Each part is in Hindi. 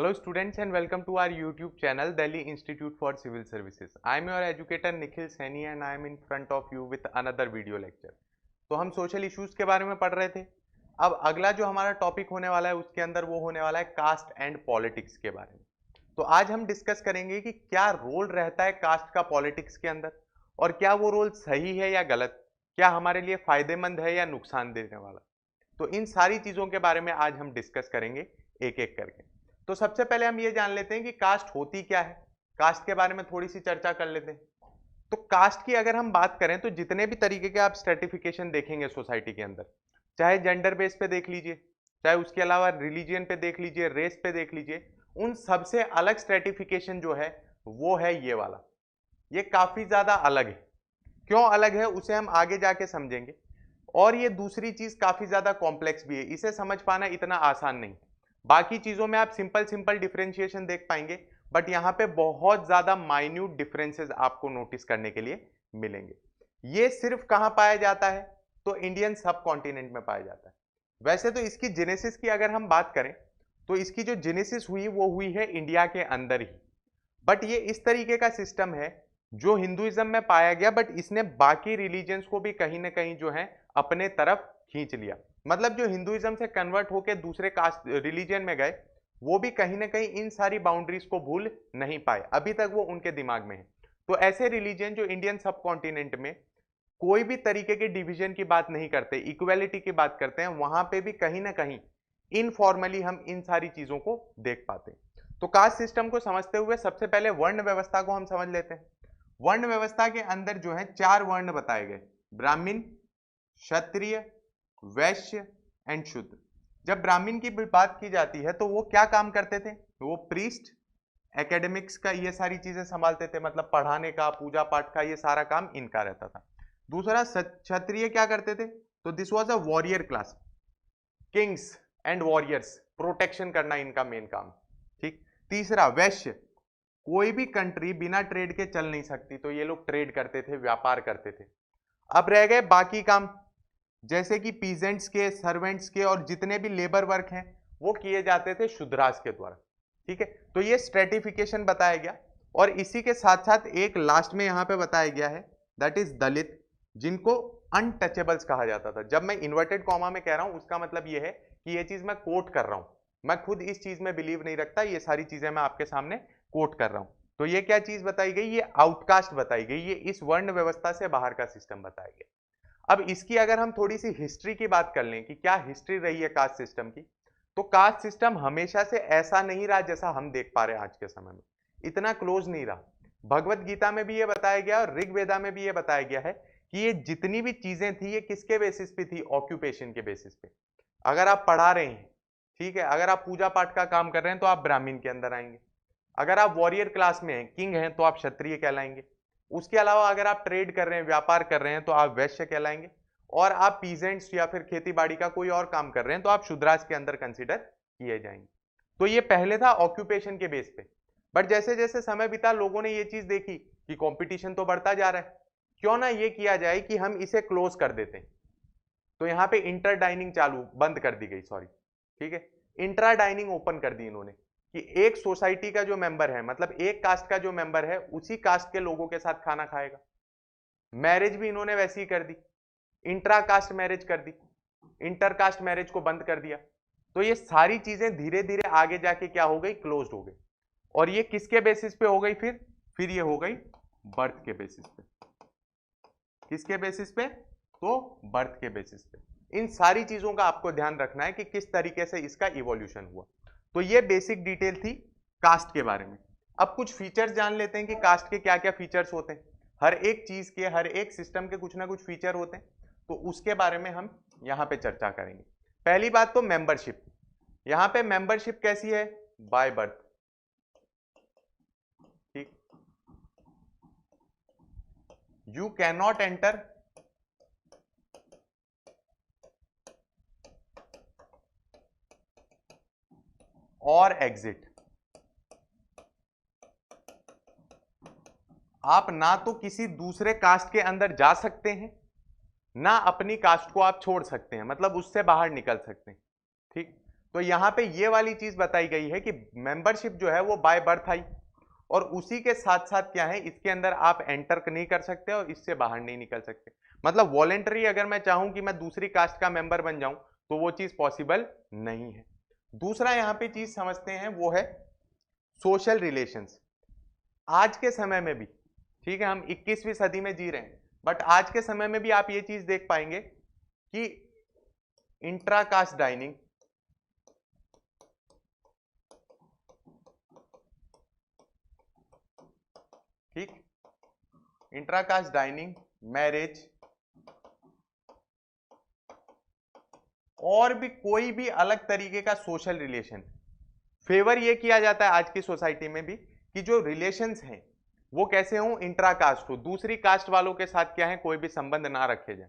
Hello students and welcome to our YouTube channel Delhi Institute for Civil Services. I am your educator Nikhil Saini and I am in front of you with another video lecture. तो हम सोशल इश्यूज के बारे में पढ़ रहे थे। अब अगला जो हमारा टॉपिक होने वाला है उसके अंदर वो होने वाला है कास्ट एंड पॉलिटिक्स के बारे में। तो आज हम डिस्कस करेंगे कि क्या रोल रहता है कास्ट का पॉलिटिक्स के अंदर और क्या वो रोल सही है या गलत, क्या हमारे लिए फायदेमंद है या नुकसान देने वाला। तो इन सारी चीजों के बारे में आज हम डिस्कस करेंगे एक एक करके। तो सबसे पहले हम ये जान लेते हैं कि कास्ट होती क्या है। कास्ट के बारे में थोड़ी सी चर्चा कर लेते हैं। तो कास्ट की अगर हम बात करें तो जितने भी तरीके के आप स्ट्रेटिफिकेशन देखेंगे सोसाइटी के अंदर, चाहे जेंडर बेस पे देख लीजिए, चाहे उसके अलावा रिलीजियन पे देख लीजिए, रेस पे देख लीजिए, उन सबसे अलग स्ट्रेटिफिकेशन जो है वो है ये वाला। ये काफी ज्यादा अलग है। क्यों अलग है उसे हम आगे जाके समझेंगे। और ये दूसरी चीज काफी ज्यादा कॉम्प्लेक्स भी है, इसे समझ पाना इतना आसान नहीं। बाकी चीजों में आप सिंपल सिंपल डिफरेंशिएशन देख पाएंगे, बट यहाँ पे बहुत ज्यादा माइन्यूट डिफरेंसेस आपको नोटिस करने के लिए मिलेंगे। ये सिर्फ कहां पाया जाता है? तो इंडियन सब कॉन्टिनेंट में पाया जाता है। वैसे तो इसकी जेनेसिस की अगर हम बात करें तो इसकी जो जेनेसिस हुई वो हुई है इंडिया के अंदर ही। बट ये इस तरीके का सिस्टम है जो हिंदुइज्म में पाया गया, बट इसने बाकी रिलीजन्स को भी कहीं ना कहीं जो है अपने तरफ खींच लिया। मतलब जो हिंदुइज्म से कन्वर्ट होकर दूसरे कास्ट रिलीजन में गए वो भी कहीं ना कहीं इन सारी बाउंड्रीज को भूल नहीं पाए, अभी तक वो उनके दिमाग में है। तो ऐसे रिलीजन जो इंडियन सब कॉन्टिनेंट में कोई भी तरीके के डिवीजन की बात नहीं करते, इक्वेलिटी की बात करते हैं, वहां पे भी कहीं ना कहीं इनफॉर्मली हम इन सारी चीजों को देख पाते हैं। तो कास्ट सिस्टम को समझते हुए सबसे पहले वर्ण व्यवस्था को हम समझ लेते हैं। वर्ण व्यवस्था के अंदर जो है 4 वर्ण बताए गए: ब्राह्मण, क्षत्रिय, वैश्य एंड शूद्र। जब ब्राह्मण की बात की जाती है तो वो क्या काम करते थे? वो प्रीस्ट, एकेडमिक्स का ये सारी चीजें संभालते थे, मतलब पढ़ाने का, पूजा पाठ का, ये सारा काम इनका रहता था। दूसरा क्षत्रिय क्या करते थे? तो this was a warrior class, Kings and warriors, protection करना इनका मेन काम। ठीक। तीसरा वैश्य, कोई भी कंट्री बिना ट्रेड के चल नहीं सकती, तो ये लोग ट्रेड करते थे, व्यापार करते थे। अब रह गए बाकी काम, जैसे कि पीजेंट्स के, सर्वेंट्स के और जितने भी लेबर वर्क हैं वो किए जाते थे शूद्रास के द्वारा। ठीक है, तो ये स्ट्रेटिफिकेशन बताया गया। और इसी के साथ साथ एक लास्ट में यहां पे बताया गया है, दैट इज दलित, जिनको अनटचेबल्स कहा जाता था। जब मैं इन्वर्टेड कॉमा में कह रहा हूं उसका मतलब ये है कि ये चीज मैं कोट कर रहा हूं, मैं खुद इस चीज में बिलीव नहीं रखता, ये सारी चीजें मैं आपके सामने कोट कर रहा हूं। तो ये क्या चीज बताई गई? ये आउटकास्ट बताई गई, ये इस वर्ण व्यवस्था से बाहर का सिस्टम बताया गया। अब इसकी अगर हम थोड़ी सी हिस्ट्री की बात कर लें कि क्या हिस्ट्री रही है कास्ट सिस्टम की, तो कास्ट सिस्टम हमेशा से ऐसा नहीं रहा जैसा हम देख पा रहे हैं आज के समय में, इतना क्लोज नहीं रहा। भगवत गीता में भी ये बताया गया और ऋग्वेदा में भी ये बताया गया है कि ये जितनी भी चीजें थी ये किसके बेसिस पे थी? ऑक्यूपेशन के बेसिस पे। अगर आप पढ़ा रहे हैं, ठीक है, अगर आप पूजा पाठ का काम कर रहे हैं तो आप ब्राह्मण के अंदर आएंगे। अगर आप वॉरियर क्लास में हैं, किंग हैं, तो आप क्षत्रिय कहलाएंगे। उसके अलावा अगर आप ट्रेड कर रहे हैं, व्यापार कर रहे हैं, तो आप वैश्य कहलाएंगे। और आप पीजेंट्स या फिर खेती बाड़ी का कोई और काम कर रहे हैं तो आप शूद्रास के अंदर कंसीडर किए जाएंगे। तो ये पहले था ऑक्यूपेशन के बेस पे। बट जैसे जैसे समय बीता लोगों ने ये चीज देखी कि कंपटीशन तो बढ़ता जा रहा है, क्यों ना ये किया जाए कि हम इसे क्लोज कर देते हैं। तो यहाँ पे इंटर डाइनिंग चालू बंद कर दी गई, सॉरी, ठीक है, इंट्रा डाइनिंग ओपन कर दी इन्होंने कि एक सोसाइटी का जो मेंबर है, मतलब एक कास्ट का जो मेंबर है उसी कास्ट के लोगों के साथ खाना खाएगा। मैरिज भी इन्होंने वैसी ही कर दी, इंट्रा कास्ट मैरिज कर दी, इंटर कास्ट मैरिज को बंद कर दिया। तो ये सारी चीजें धीरे धीरे आगे जाके क्या हो गई? क्लोज हो गई। और ये किसके बेसिस पे हो गई? फिर ये हो गई बर्थ के बेसिस पे। किसके बेसिस पे? तो बर्थ के बेसिस पे। इन सारी चीजों का आपको ध्यान रखना है कि किस तरीके से इसका इवोल्यूशन हुआ। तो ये बेसिक डिटेल थी कास्ट के बारे में। अब कुछ फीचर्स जान लेते हैं कि कास्ट के क्या क्या फीचर्स होते हैं। हर एक चीज के, हर एक सिस्टम के कुछ ना कुछ फीचर होते हैं, तो उसके बारे में हम यहां पे चर्चा करेंगे। पहली बात तो मेंबरशिप। यहां पे मेंबरशिप कैसी है? By birth. ठीक, यू कैन नॉट एंटर और एग्जिट। आप ना तो किसी दूसरे कास्ट के अंदर जा सकते हैं, ना अपनी कास्ट को आप छोड़ सकते हैं, मतलब उससे बाहर निकल सकते हैं। ठीक, तो यहाँ पे ये वाली चीज बताई गई है कि मेंबरशिप जो है वो बाय बर्थ आई, और उसी के साथ साथ क्या है, इसके अंदर आप एंटर नहीं कर सकते और इससे बाहर नहीं निकल सकते। मतलब वॉलेंटरी अगर मैं चाहूं कि मैं दूसरी कास्ट का मेंबर बन जाऊं तो वो चीज पॉसिबल नहीं है। दूसरा यहाँ पे चीज समझते हैं वो है सोशल रिलेशंस। आज के समय में भी, ठीक है, हम 21वीं सदी में जी रहे हैं, बट आज के समय में भी आप ये चीज देख पाएंगे कि इंट्राकास्ट डाइनिंग, ठीक, इंट्राकास्ट डाइनिंग, मैरिज और भी कोई भी अलग तरीके का सोशल रिलेशन, फेवर ये किया जाता है आज की सोसाइटी में भी कि जो रिलेशंस हैं वो कैसे हों, इंट्राकास्ट हो, दूसरी कास्ट वालों के साथ क्या है कोई भी संबंध ना रखे जाए।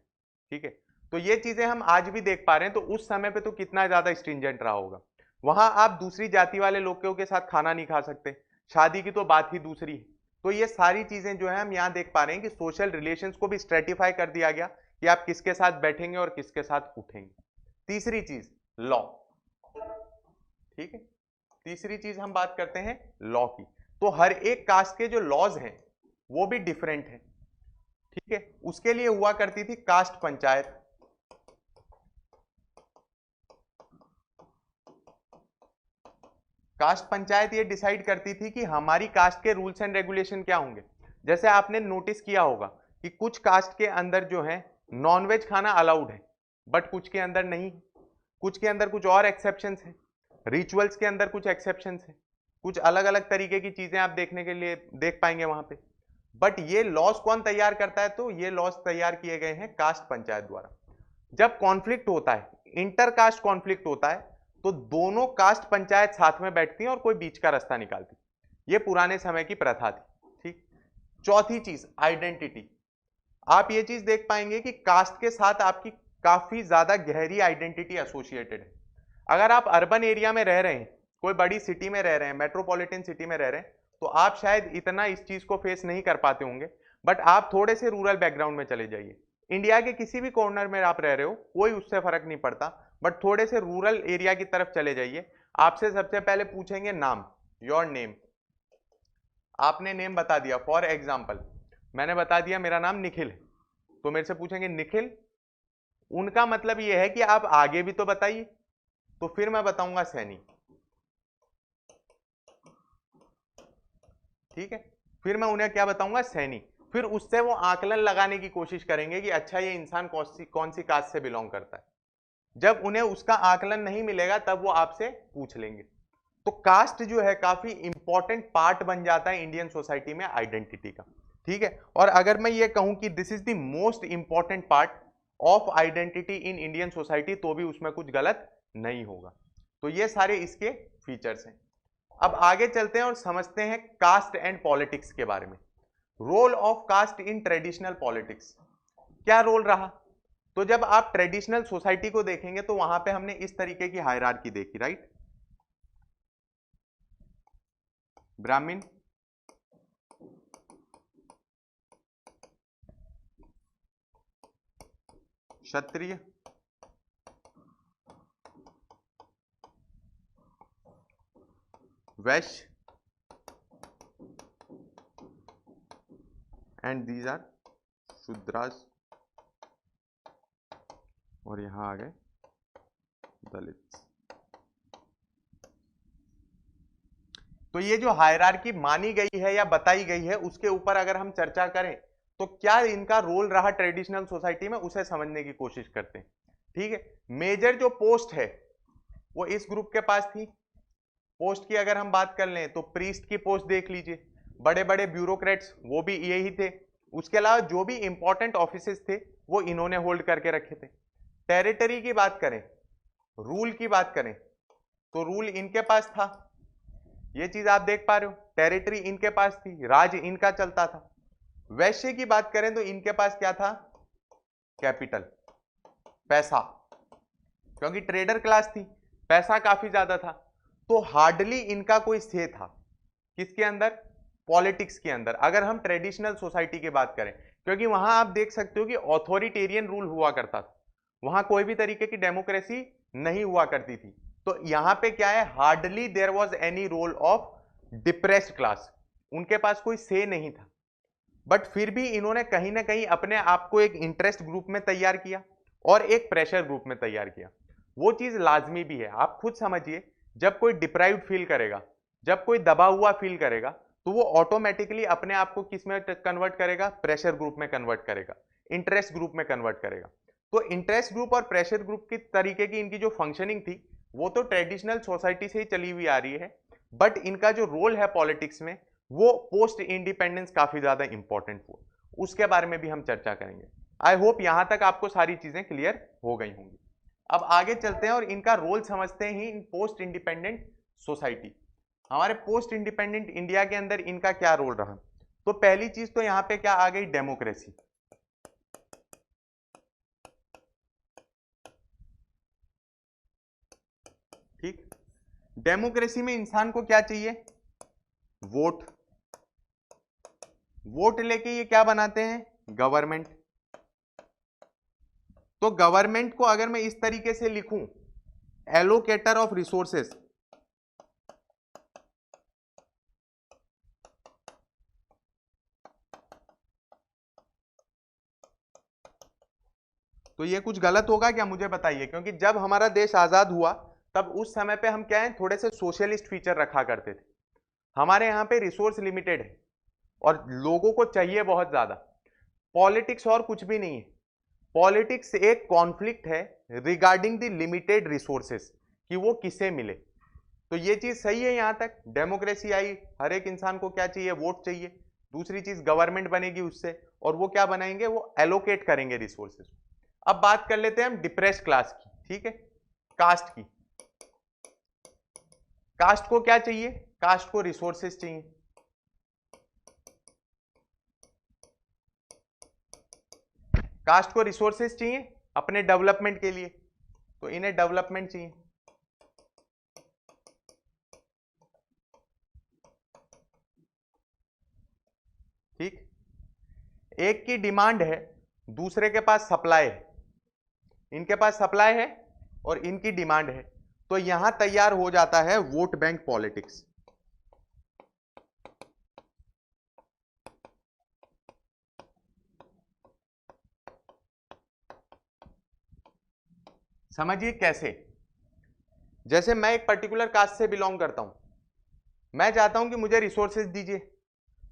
ठीक है, तो ये चीजें हम आज भी देख पा रहे हैं। तो उस समय पे तो कितना ज्यादा स्ट्रिंजेंट रहा होगा। वहां आप दूसरी जाति वाले लोगों के साथ खाना नहीं खा सकते, शादी की तो बात ही दूसरी है। तो ये सारी चीजें जो है हम यहाँ देख पा रहे हैं कि सोशल रिलेशंस को भी स्ट्रेटिफाई कर दिया गया कि आप किसके साथ बैठेंगे और किसके साथ उठेंगे। तीसरी चीज लॉ, ठीक है, तीसरी चीज हम बात करते हैं लॉ की। तो हर एक कास्ट के जो लॉज हैं वो भी डिफरेंट हैं। ठीक है, उसके लिए हुआ करती थी कास्ट पंचायत। कास्ट पंचायत ये डिसाइड करती थी कि हमारी कास्ट के रूल्स एंड रेगुलेशन क्या होंगे। जैसे आपने नोटिस किया होगा कि कुछ कास्ट के अंदर जो है नॉनवेज खाना अलाउड है, बट कुछ के अंदर नहीं, कुछ के अंदर कुछ और एक्सेप्शंस हैं, रिचुअल्स के अंदर कुछ एक्सेप्शंस हैं, कुछ अलग अलग तरीके की चीजें आप देखने के लिए देख पाएंगे वहां पे। बट ये लॉज कौन तैयार करता है, तो ये लॉज तैयार किए गए हैं कास्ट पंचायत द्वारा। जब कॉन्फ्लिक्ट होता है, इंटर कास्ट कॉन्फ्लिक्ट होता है, तो दोनों कास्ट पंचायत साथ में बैठती हैं और कोई बीच का रास्ता निकालती। ये पुराने समय की प्रथा थी। ठीक, चौथी चीज आइडेंटिटी। आप ये चीज देख पाएंगे कि कास्ट के साथ आपकी काफी ज्यादा गहरी आइडेंटिटी एसोसिएटेड है। अगर आप अर्बन एरिया में रह रहे हैं, कोई बड़ी सिटी में रह रहे हैं, मेट्रोपॉलिटन सिटी में रह रहे हैं, तो आप शायद इतना इस चीज को फेस नहीं कर पाते होंगे। बट आप थोड़े से रूरल बैकग्राउंड में चले जाइए, इंडिया के किसी भी कॉर्नर में आप रह रहे हो, कोई उससे फर्क नहीं पड़ता, बट थोड़े से रूरल एरिया की तरफ चले जाइए, आपसे सबसे पहले पूछेंगे नाम, योर नेम। आपने नेम बता दिया, फॉर एग्जाम्पल मैंने बता दिया मेरा नाम निखिल है, तो मेरे से पूछेंगे निखिल, उनका मतलब यह है कि आप आगे भी तो बताइए। तो फिर मैं बताऊंगा सैनी, ठीक है, फिर मैं उन्हें क्या बताऊंगा, सैनी। फिर उससे वो आकलन लगाने की कोशिश करेंगे कि अच्छा ये इंसान कौन सी कास्ट से बिलोंग करता है। जब उन्हें उसका आकलन नहीं मिलेगा तब वो आपसे पूछ लेंगे। तो कास्ट जो है काफी इंपॉर्टेंट पार्ट बन जाता है इंडियन सोसाइटी में आइडेंटिटी का। ठीक है, और अगर मैं ये कहूं कि this is the most important part of identity in Indian society, तो भी उसमें कुछ गलत नहीं होगा। तो ये सारे इसके फीचर्स हैं। अब आगे चलते हैं और समझते हैं कास्ट एंड पॉलिटिक्स के बारे में। Role of caste in traditional politics, क्या रोल रहा। तो जब आप ट्रेडिशनल सोसाइटी को देखेंगे तो वहां पे हमने इस तरीके की हायरार्की देखी, राइट। ब्राह्मण, क्षत्रिय, वैश्य, एंड दीज आर शूद्रास, और यहां आ गए दलित। तो ये जो हायरार्की मानी गई है या बताई गई है, उसके ऊपर अगर हम चर्चा करें तो क्या इनका रोल रहा ट्रेडिशनल सोसाइटी में, उसे समझने की कोशिश करते हैं। ठीक है, मेजर जो पोस्ट है वो इस ग्रुप के पास थी। पोस्ट की अगर हम बात कर लें तो प्रीस्ट की पोस्ट देख लीजिए, बड़े बड़े ब्यूरोक्रेट्स वो भी यही थे। उसके अलावा जो भी इंपॉर्टेंट ऑफिसेस थे वो इन्होंने होल्ड करके रखे थे। टेरिटरी की बात करें, रूल की बात करें, तो रूल इनके पास था, ये चीज आप देख पा रहे हो, टेरिटरी इनके पास थी, राज इनका चलता था। वैश्य की बात करें तो इनके पास क्या था, कैपिटल, पैसा, क्योंकि ट्रेडर क्लास थी, पैसा काफी ज्यादा था। तो हार्डली इनका कोई से था किसके अंदर, पॉलिटिक्स के अंदर, अगर हम ट्रेडिशनल सोसाइटी की बात करें। क्योंकि वहां आप देख सकते हो कि ऑथोरिटेरियन रूल हुआ करता था, वहां कोई भी तरीके की डेमोक्रेसी नहीं हुआ करती थी। तो यहां पे क्या है, hardly there was any role of depressed class, उनके पास कोई से नहीं था। बट फिर भी इन्होंने कहीं ना कहीं अपने आप को एक इंटरेस्ट ग्रुप में तैयार किया और एक प्रेशर ग्रुप में तैयार किया। वो चीज लाजमी भी है, आप खुद समझिए, जब कोई डिप्राइव्ड फील करेगा, जब कोई दबा हुआ फील करेगा, तो वो ऑटोमेटिकली अपने आप को किस में कन्वर्ट करेगा, प्रेशर ग्रुप में कन्वर्ट करेगा, इंटरेस्ट ग्रुप में कन्वर्ट करेगा। तो इंटरेस्ट ग्रुप और प्रेशर ग्रुप की तरीके की इनकी जो फंक्शनिंग थी वो तो ट्रेडिशनल सोसाइटी से ही चली हुई आ रही है, बट इनका जो रोल है पॉलिटिक्स में वो पोस्ट इंडिपेंडेंस काफी ज्यादा इंपॉर्टेंट हुआ, उसके बारे में भी हम चर्चा करेंगे। आई होप यहां तक आपको सारी चीजें क्लियर हो गई होंगी। अब आगे चलते हैं और इनका रोल समझते हैं इन पोस्ट इंडिपेंडेंट सोसाइटी। हमारे पोस्ट इंडिपेंडेंट इंडिया के अंदर इनका क्या रोल रहा। तो पहली चीज तो यहां पे क्या आ गई, डेमोक्रेसी। ठीक, डेमोक्रेसी में इंसान को क्या चाहिए, वोट। वोट लेके ये क्या बनाते हैं, गवर्नमेंट। तो गवर्नमेंट को अगर मैं इस तरीके से लिखूं, एलोकेटर ऑफ रिसोर्सेस, तो ये कुछ गलत होगा क्या, मुझे बताइए। क्योंकि जब हमारा देश आजाद हुआ तब उस समय पे हम क्या है, थोड़े से सोशलिस्ट फीचर रखा करते थे। हमारे यहाँ पे रिसोर्स लिमिटेड है और लोगों को चाहिए बहुत ज्यादा। पॉलिटिक्स और कुछ भी नहीं है, पॉलिटिक्स एक कॉन्फ्लिक्ट है रिगार्डिंग द लिमिटेड रिसोर्सेस, कि वो किसे मिले। तो ये चीज सही है, यहां तक डेमोक्रेसी आई, हर एक इंसान को क्या चाहिए, वोट चाहिए। दूसरी चीज गवर्नमेंट बनेगी उससे, और वो क्या बनाएंगे, वो एलोकेट करेंगे रिसोर्सेस। अब बात कर लेते हैं हम डिप्रेस्ड क्लास की, ठीक है, कास्ट की। कास्ट को क्या चाहिए, कास्ट को रिसोर्सेस चाहिए। कास्ट को रिसोर्सेस चाहिए अपने डेवलपमेंट के लिए, तो इन्हें डेवलपमेंट चाहिए। ठीक, एक की डिमांड है, दूसरे के पास सप्लाई है। इनके पास सप्लाई है और इनकी डिमांड है, तो यहां तैयार हो जाता है वोट बैंक पॉलिटिक्स। समझिए कैसे, जैसे मैं एक पर्टिकुलर कास्ट से बिलोंग करता हूं, मैं चाहता हूं कि मुझे रिसोर्सेज दीजिए।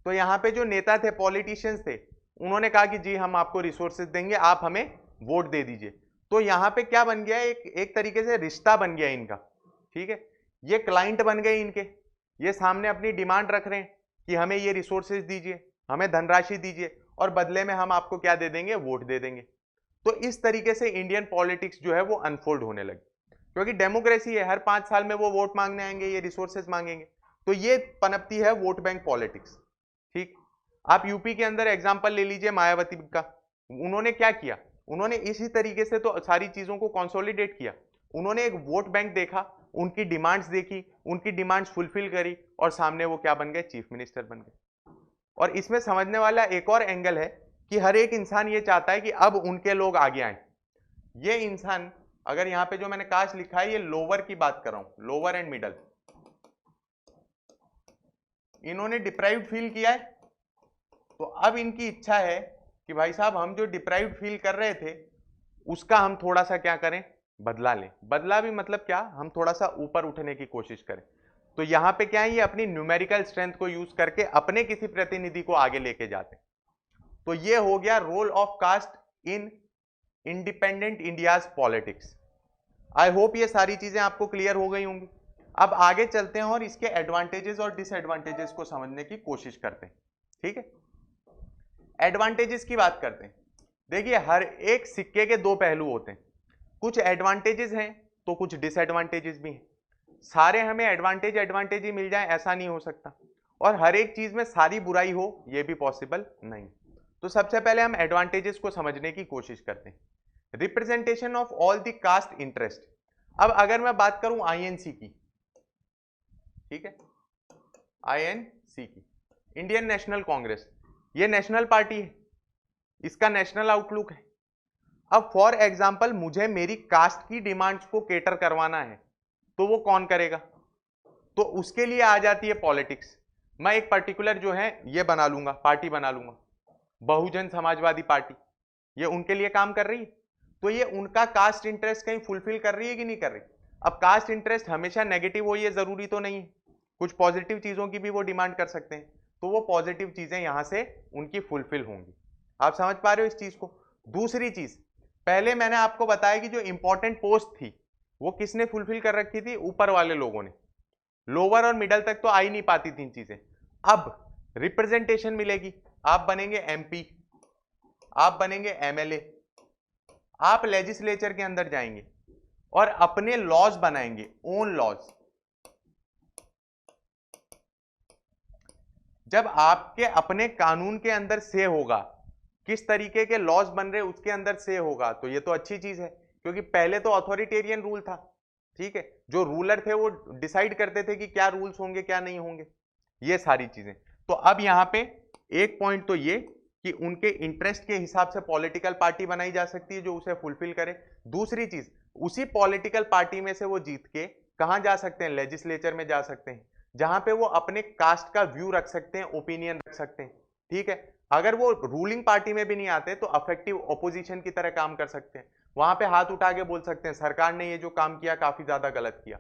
तो यहां पे जो नेता थे, पॉलिटिशियंस थे, उन्होंने कहा कि जी हम आपको रिसोर्सेज देंगे, आप हमें वोट दे दीजिए। तो यहां पे क्या बन गया, एक तरीके से रिश्ता बन गया इनका। ठीक है, ये क्लाइंट बन गए इनके, ये सामने अपनी डिमांड रख रहे हैं कि हमें ये रिसोर्सेज दीजिए, हमें धनराशि दीजिए, और बदले में हम आपको क्या दे देंगे, वोट दे देंगे। तो इस तरीके से इंडियन पॉलिटिक्स जो है वो अनफोल्ड होने लगी, क्योंकि डेमोक्रेसी है, हर 5 साल में वो वोट मांगने आएंगे, ये रिसोर्सेज मांगेंगे। तो ये पनपती है वोट बैंक पॉलिटिक्स। ठीक, आप यूपी के अंदर एग्जांपल ले लीजिए मायावती का। उन्होंने क्या किया, उन्होंने इसी तरीके से तो सारी चीजों को कंसोलिडेट किया। उन्होंने एक वोट बैंक देखा, उनकी डिमांड्स देखी, उनकी डिमांड्स फुलफिल करी, और सामने वो क्या बन गए, चीफ मिनिस्टर बन गए। और इसमें समझने वाला एक और एंगल है कि हर एक इंसान ये चाहता है कि अब उनके लोग आगे आए। ये इंसान, अगर यहां पे जो मैंने कास्ट लिखा है, ये लोअर की बात कर रहा हूं, लोअर एंड मिडल, इन्होंने डिप्राइव्ड फील किया है। तो अब इनकी इच्छा है कि भाई साहब हम जो डिप्राइव्ड फील कर रहे थे उसका हम थोड़ा सा क्या करें, बदला लें। बदला भी मतलब क्या, हम थोड़ा सा ऊपर उठने की कोशिश करें। तो यहां पे क्या है, ये अपनी न्यूमेरिकल स्ट्रेंथ को यूज करके अपने किसी प्रतिनिधि को आगे लेके जाते हैं। तो ये हो गया role of caste in independent India's politics. I hope ये सारी चीजें आपको क्लियर हो गई होंगी। अब आगे चलते हैं और इसके एडवांटेजेस और डिसएडवांटेजेस को समझने की कोशिश करते हैं। ठीक है, एडवांटेजेस की बात करते हैं। देखिए, हर एक सिक्के के दो पहलू होते हैं, कुछ एडवांटेजेस हैं तो कुछ डिसएडवांटेजेस भी हैं। सारे हमें एडवांटेज एडवांटेज ही मिल जाए ऐसा नहीं हो सकता, और हर एक चीज में सारी बुराई हो ये भी पॉसिबल नहीं। तो सबसे पहले हम एडवांटेजेस को समझने की कोशिश करते हैं। Representation of all the caste interest. अब अगर मैं बात करूं आईएनसी की, ठीक है, आईएनसी की, इंडियन नेशनल कांग्रेस, ये नेशनल पार्टी है, इसका नेशनल आउटलुक है। अब फॉर एग्जांपल मुझे मेरी कास्ट की डिमांड्स को केटर करवाना है, तो वो कौन करेगा? तो उसके लिए आ जाती है पॉलिटिक्स। मैं एक पर्टिकुलर जो है ये बना लूंगा, पार्टी बना लूंगा, बहुजन समाजवादी पार्टी, ये उनके लिए काम कर रही है, तो ये उनका कास्ट इंटरेस्ट कहीं फुलफिल कर रही है कि नहीं कर रही? अब कास्ट इंटरेस्ट हमेशा नेगेटिव हो ये जरूरी तो नहीं है, कुछ पॉजिटिव चीजों की भी वो डिमांड कर सकते हैं, तो वो पॉजिटिव चीजें यहां से उनकी फुलफिल होंगी। आप समझ पा रहे हो इस चीज को? दूसरी चीज, पहले मैंने आपको बताया कि जो इंपॉर्टेंट पोस्ट थी वो किसने फुलफिल कर रखी थी? ऊपर वाले लोगों ने, लोअर और मिडल तक तो आ ही नहीं पाती थी चीजें। अब रिप्रेजेंटेशन मिलेगी, आप बनेंगे एमपी, आप बनेंगे एमएलए, आप लेजिस्लेचर के अंदर जाएंगे और अपने लॉज बनाएंगे, ओन लॉज। जब आपके अपने कानून के अंदर से होगा, किस तरीके के लॉज बन रहे उसके अंदर से होगा, तो ये तो अच्छी चीज है, क्योंकि पहले तो अथॉरिटेरियन रूल था, ठीक है, जो रूलर थे वो डिसाइड करते थे कि क्या रूल्स होंगे क्या नहीं होंगे, ये सारी चीजें। तो अब यहां पे एक पॉइंट तो ये कि उनके इंटरेस्ट के हिसाब से पॉलिटिकल पार्टी बनाई जा सकती है जो उसे फुलफिल करे। दूसरी चीज, उसी पॉलिटिकल पार्टी में से वो जीत के कहां जा सकते हैं? लेजिस्लेचर में जा सकते हैं, जहां पे वो अपने कास्ट का व्यू रख सकते हैं, ओपिनियन रख सकते हैं, ठीक है। अगर वो रूलिंग पार्टी में भी नहीं आते तो अफेक्टिव ओपोजिशन की तरह काम कर सकते हैं, वहां पे हाथ उठा के बोल सकते हैं सरकार ने ये जो काम किया काफी ज्यादा गलत किया,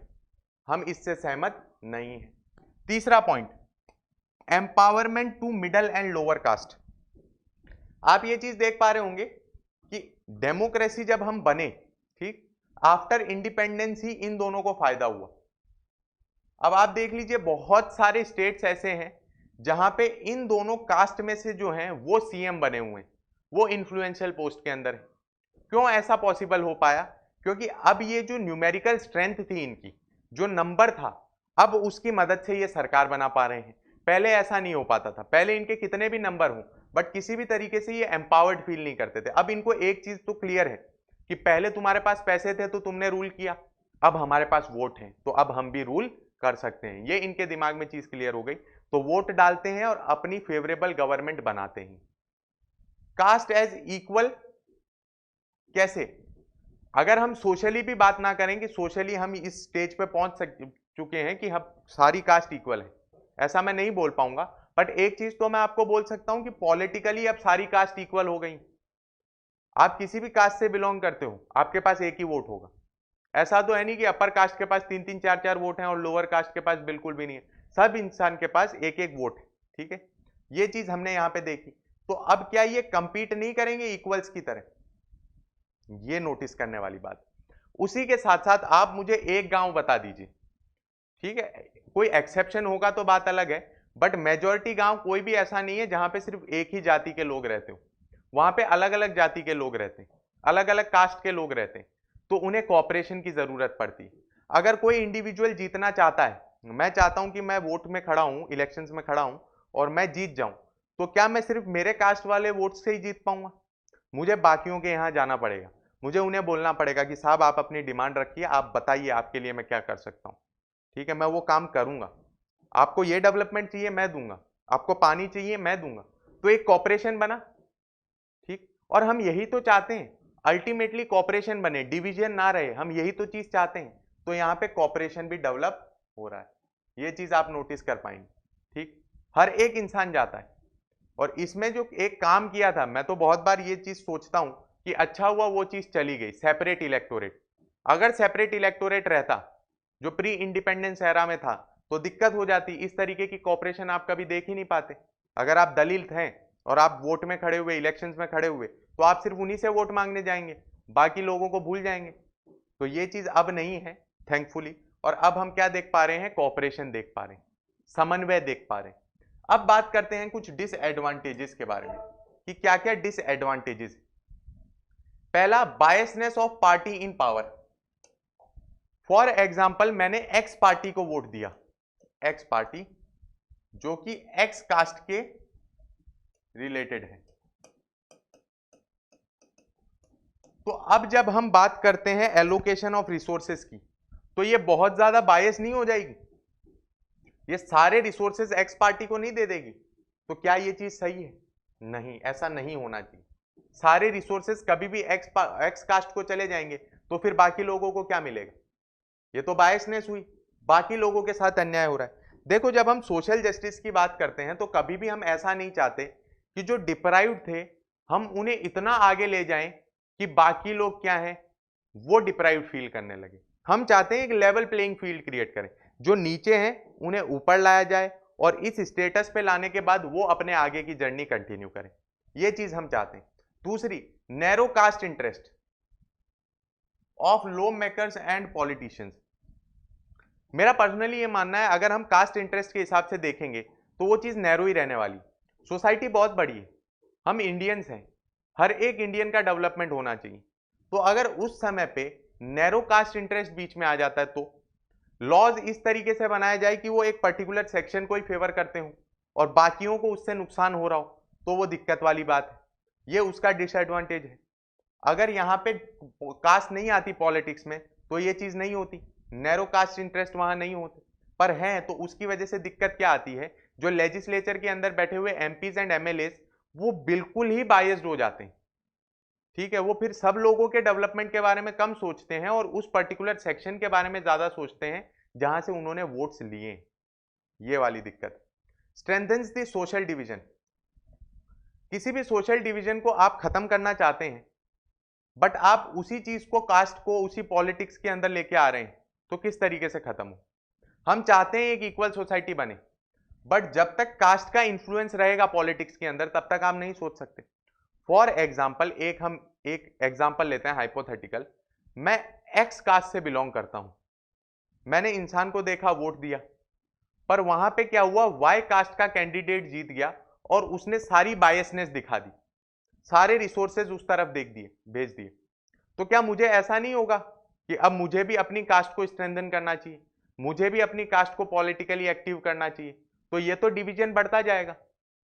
हम इससे सहमत नहीं है। तीसरा point, empowerment to middle and lower caste. आप ये चीज देख पा रहे होंगे कि डेमोक्रेसी जब हम बने, ठीक, आफ्टर इंडिपेंडेंस ही इन दोनों को फायदा हुआ। अब आप देख लीजिए बहुत सारे स्टेट्स ऐसे हैं जहां पे इन दोनों कास्ट में से जो हैं वो सीएम बने हुए हैं, वो इन्फ्लुएंशियल पोस्ट के अंदर है। क्यों ऐसा पॉसिबल हो पाया? क्योंकि अब ये जो न्यूमेरिकल स्ट्रेंथ थी इनकी, जो नंबर था, अब उसकी मदद से ये सरकार बना पा रहे हैं। पहले ऐसा नहीं हो पाता था, पहले इनके कितने भी नंबर हों बट किसी भी तरीके से ये एम्पावर्ड फील नहीं करते थे। अब इनको एक चीज तो क्लियर है कि पहले तुम्हारे पास पैसे थे तो तुमने रूल किया, अब हमारे पास वोट है तो अब हम भी रूल कर सकते हैं, ये इनके दिमाग में चीज क्लियर हो गई, तो वोट डालते हैं और अपनी फेवरेबल गवर्नमेंट बनाते हैं। कास्ट एज इक्वल कैसे? अगर हम सोशली भी बात ना करें कि सोशली हम इस स्टेज पे पहुंच चुके हैं कि हम सारी कास्ट इक्वल है, ऐसा मैं नहीं बोल पाऊंगा, बट एक चीज तो मैं आपको बोल सकता हूं कि पॉलिटिकली अब सारी कास्ट इक्वल हो गई। आप किसी भी कास्ट से बिलोंग करते हो आपके पास एक ही वोट होगा, ऐसा तो है नहीं कि अपर कास्ट के पास 3-3 4-4 वोट हैं और लोअर कास्ट के पास बिल्कुल भी नहीं है, सब इंसान के पास एक एक वोट है, ठीक है। ये चीज हमने यहां पे देखी। तो अब क्या ये कंपीट नहीं करेंगे इक्वल्स की तरह? ये नोटिस करने वाली बात। उसी के साथ साथ आप मुझे एक गांव बता दीजिए, ठीक है, कोई एक्सेप्शन होगा तो बात अलग है, बट मेजॉरिटी गांव कोई भी ऐसा नहीं है जहां पे सिर्फ एक ही जाति के लोग रहते हो, वहां पे अलग अलग जाति के लोग रहते हैं, अलग अलग कास्ट के लोग रहते हैं, तो उन्हें कॉपरेशन की जरूरत पड़ती है। अगर कोई इंडिविजुअल जीतना चाहता है, मैं चाहता हूं कि मैं वोट में खड़ा हूं, इलेक्शंस में खड़ा हूं और मैं जीत जाऊं, तो क्या मैं सिर्फ मेरे कास्ट वाले वोट से ही जीत पाऊंगा? मुझे बाकियों के यहां जाना पड़ेगा, मुझे उन्हें बोलना पड़ेगा कि साहब आप अपनी डिमांड रखिए, आप बताइए आपके लिए मैं क्या कर सकता हूं, ठीक है, मैं वो काम करूंगा। आपको ये डेवलपमेंट चाहिए मैं दूंगा, आपको पानी चाहिए मैं दूंगा, तो एक कॉपरेशन बना, ठीक। और हम यही तो चाहते हैं, अल्टीमेटली कॉपरेशन बने, डिवीजन ना रहे, हम यही तो चीज चाहते हैं। तो यहाँ पे कॉपरेशन भी डेवलप हो रहा है, ये चीज आप नोटिस कर पाएंगे, ठीक। हर एक इंसान जाता है, और इसमें जो एक काम किया था, मैं तो बहुत बार ये चीज सोचता हूं कि अच्छा हुआ वो चीज चली गई, सेपरेट इलेक्टोरेट। अगर सेपरेट इलेक्टोरेट रहता जो प्री इंडिपेंडेंस एरा में था तो दिक्कत हो जाती, इस तरीके की कॉपरेशन आप कभी देख ही नहीं पाते। अगर आप दलित हैं और आप वोट में खड़े हुए, इलेक्शंस में खड़े हुए, तो आप सिर्फ उन्हीं से वोट मांगने जाएंगे, बाकी लोगों को भूल जाएंगे। तो ये चीज अब नहीं है थैंकफुली, और अब हम क्या देख पा रहे हैं? कॉपरेशन देख पा रहे हैं, समन्वय देख पा रहे हैं। अब बात करते हैं कुछ डिसएडवांटेजेस के बारे में कि क्या क्या डिसएडवांटेजेस। पहला, biasness of party in power. For example, मैंने एक्स पार्टी को वोट दिया, एक्स पार्टी जो कि एक्स कास्ट के रिलेटेड है, तो अब जब हम बात करते हैं एलोकेशन ऑफ रिसोर्सेस की, तो ये बहुत ज्यादा बायस नहीं हो जाएगी? ये सारे रिसोर्सेस एक्स पार्टी को नहीं दे देगी, तो क्या ये चीज सही है? नहीं, ऐसा नहीं होना चाहिए। सारे रिसोर्सेस कभी भी एक्स कास्ट को चले जाएंगे तो फिर बाकी लोगों को क्या मिलेगा? ये तो बायसनेस हुई, बाकी लोगों के साथ अन्याय हो रहा है। देखो, जब हम सोशल जस्टिस की बात करते हैं तो कभी भी हम ऐसा नहीं चाहते कि जो डिप्राइव्ड थे हम उन्हें इतना आगे ले जाएं कि बाकी लोग क्या हैं, वो डिप्राइव्ड फील करने लगे। हम चाहते हैं एक लेवल प्लेइंग फील्ड क्रिएट करें, जो नीचे हैं उन्हें ऊपर लाया जाए और इस स्टेटस पे लाने के बाद वो अपने आगे की जर्नी कंटिन्यू करें। ये चीज हम चाहते हैं। दूसरी, narrow caste interest of law makers and politicians. मेरा पर्सनली ये मानना है, अगर हम कास्ट इंटरेस्ट के हिसाब से देखेंगे तो वो चीज नैरो ही रहने वाली। सोसाइटी बहुत बड़ी है, हम इंडियंस हैं, हर एक इंडियन का डेवलपमेंट होना चाहिए। तो अगर उस समय पे नैरो कास्ट इंटरेस्ट बीच में आ जाता है तो लॉज इस तरीके से बनाया जाए कि वो एक पर्टिकुलर सेक्शन को ही फेवर करते हो और बाकियों को उससे नुकसान हो रहा हो, तो वो दिक्कत वाली बात है, ये उसका डिसएडवांटेज है। अगर यहाँ पे कास्ट नहीं आती पॉलिटिक्स में तो ये चीज नहीं होती, नैरो कास्ट इंटरेस्ट वहां नहीं होते, पर है तो उसकी वजह से दिक्कत क्या आती है, जो लेजिस्लेचर के अंदर बैठे हुए एमपीज एंड एमएलएस वो बिल्कुल ही बायस्ड हो जाते हैं। ठीक है, वो फिर सब लोगों के डेवलपमेंट के बारे में कम सोचते हैं और उस पर्टिकुलर सेक्शन के बारे में ज्यादा सोचते हैं जहां से उन्होंने वोट्स लिए। ये वाली दिक्कत। Strengthens the social division. किसी भी सोशल डिवीजन को आप खत्म करना चाहते हैं बट आप उसी चीज को, कास्ट को उसी पॉलिटिक्स के अंदर लेके आ रहे हैं, तो किस तरीके से खत्म हो। हम चाहते हैं एक इक्वल सोसाइटी बने, बट जब तक कास्ट का इंफ्लुएंस रहेगा पॉलिटिक्स के अंदर तब तक आप नहीं सोच सकते। फॉर एग्जाम्पल, हम एक एग्जाम्पल लेते हैं हाइपोथेटिकल। मैं एक्स कास्ट से बिलोंग करता हूं, मैंने इंसान को देखा, वोट दिया, पर वहां पे क्या हुआ, वाई कास्ट का कैंडिडेट जीत गया और उसने सारी बायसनेस दिखा दी, सारे रिसोर्सेज उस तरफ देख दिए, भेज दिए। तो क्या मुझे ऐसा नहीं होगा कि अब मुझे भी अपनी कास्ट को स्ट्रेंथन करना चाहिए, मुझे भी अपनी कास्ट को पॉलिटिकली एक्टिव करना चाहिए? तो ये तो डिवीजन बढ़ता जाएगा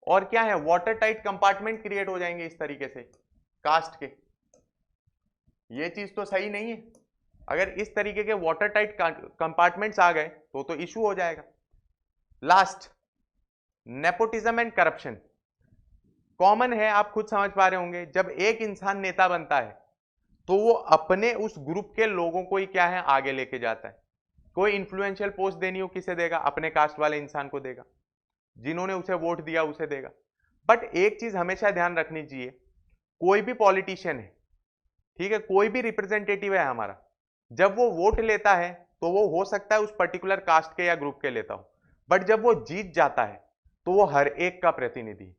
और क्या है, वाटर टाइट कंपार्टमेंट क्रिएट हो जाएंगे इस तरीके से कास्ट के। ये चीज तो सही नहीं है। अगर इस तरीके के वाटर टाइट कंपार्टमेंट्स आ गए तो इशू हो जाएगा। Last, nepotism and corruption. Common है, आप खुद समझ पा रहे होंगे, जब एक इंसान नेता बनता है तो वो अपने उस ग्रुप के लोगों को ही क्या है आगे लेके जाता है। कोई इंफ्लुएंशियल पोस्ट देनी हो किसे देगा, अपने कास्ट वाले इंसान को देगा, जिन्होंने उसे वोट दिया उसे देगा। बट एक चीज हमेशा ध्यान रखनी चाहिए, कोई भी पॉलिटिशियन है, ठीक है, कोई भी रिप्रेजेंटेटिव है हमारा, जब वो वोट लेता है तो वो हो सकता है उस पर्टिकुलर कास्ट के या ग्रुप के लेता हो, बट जब वो जीत जाता है तो वो हर एक का प्रतिनिधि है।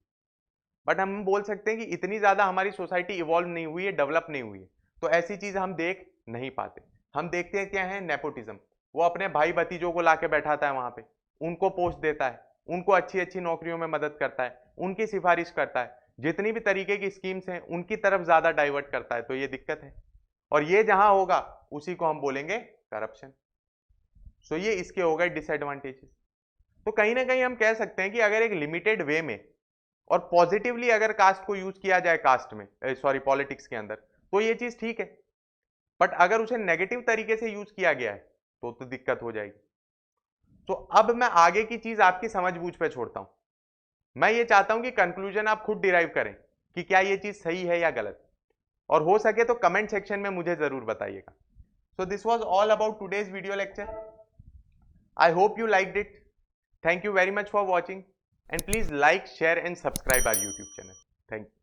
बट हम बोल सकते हैं कि इतनी ज्यादा हमारी सोसाइटी इवॉल्व नहीं हुई है, डेवलप नहीं हुई है, तो ऐसी चीज हम देख नहीं पाते। हम देखते हैं क्या है, नेपोटिज्म। वो अपने भाई भतीजों को लाके बैठाता है वहां पे, उनको पोस्ट देता है, उनको अच्छी अच्छी नौकरियों में मदद करता है, उनकी सिफारिश करता है, जितनी भी तरीके की स्कीम्स हैं उनकी तरफ ज्यादा डाइवर्ट करता है। तो ये दिक्कत है और ये जहां होगा उसी को हम बोलेंगे करप्शन। सो ये इसके हो गए डिसएडवांटेजेस। तो कहीं ना कहीं हम कह सकते हैं कि अगर एक लिमिटेड वे में और पॉजिटिवली अगर कास्ट को यूज किया जाए, कास्ट में सॉरी पॉलिटिक्स के अंदर, तो ये चीज ठीक है। बट अगर उसे नेगेटिव तरीके से यूज किया गया है तो दिक्कत हो जाएगी। तो अब मैं आगे की चीज आपकी समझ बूझ पे छोड़ता हूं। मैं ये चाहता हूं कि कंक्लूजन आप खुद डिराइव करें कि क्या ये चीज सही है या गलत, और हो सके तो कमेंट सेक्शन में मुझे जरूर बताइएगा। So this was all about today's video lecture. I hope you liked it. Thank you very much for watching, and please like, share and subscribe our YouTube channel. Thank you.